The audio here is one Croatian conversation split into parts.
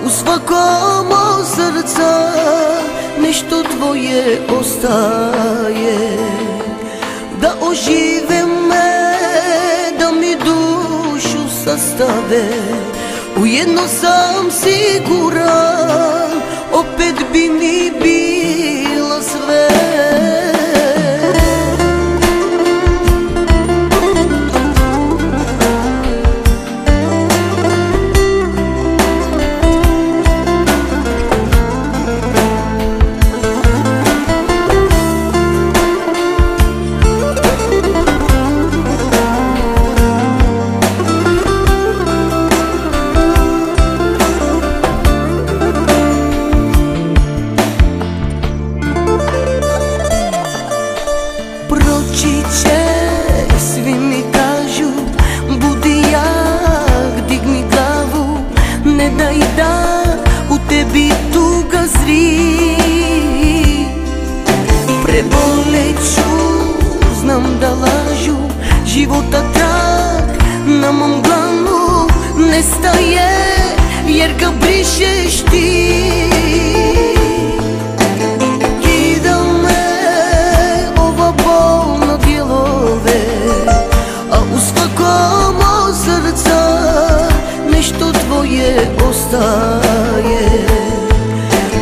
u svakom od srca nešto tvoje ostaje. Da ožive me, da mi dušu sastave, ujedno sam siguran, opet bi mi bilo sve. Svi mi kažu, budi jak, digni glavu, ne daj da u tebi tuga zri. Preboleću, znam da lažu, života trag na mom dlanu nestaje, jer ga brišeš ti. Nešto tvoje ostaje.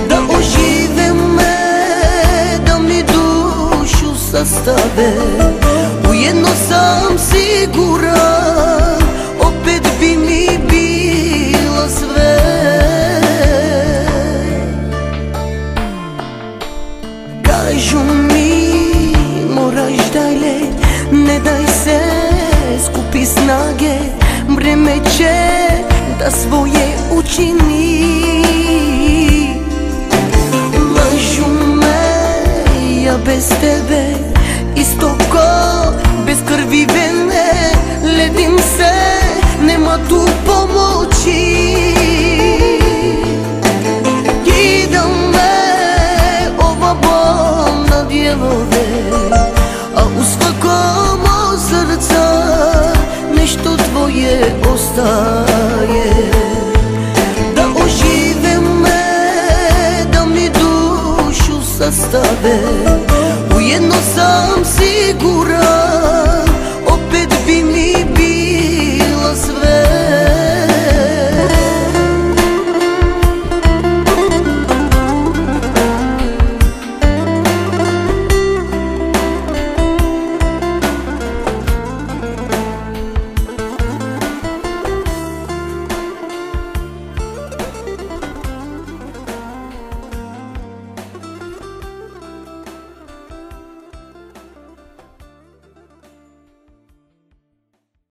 Da ožive me, da mi dušu sastave, ujedno sam siguran, opet bi mi bilo sve. Kažu mi moraš dalje, ne daj se, skupi snage, vreme će da svoje učini. Lažu me, ja bez tebe isto ko bez krvi vene, ledim se, nema tu pomoći. Kida me ova bol na dijelove, a u svakom od srca nešto tvoje ostaje. Da ožive me, da mi dušu sastave, ujedno sam siguran,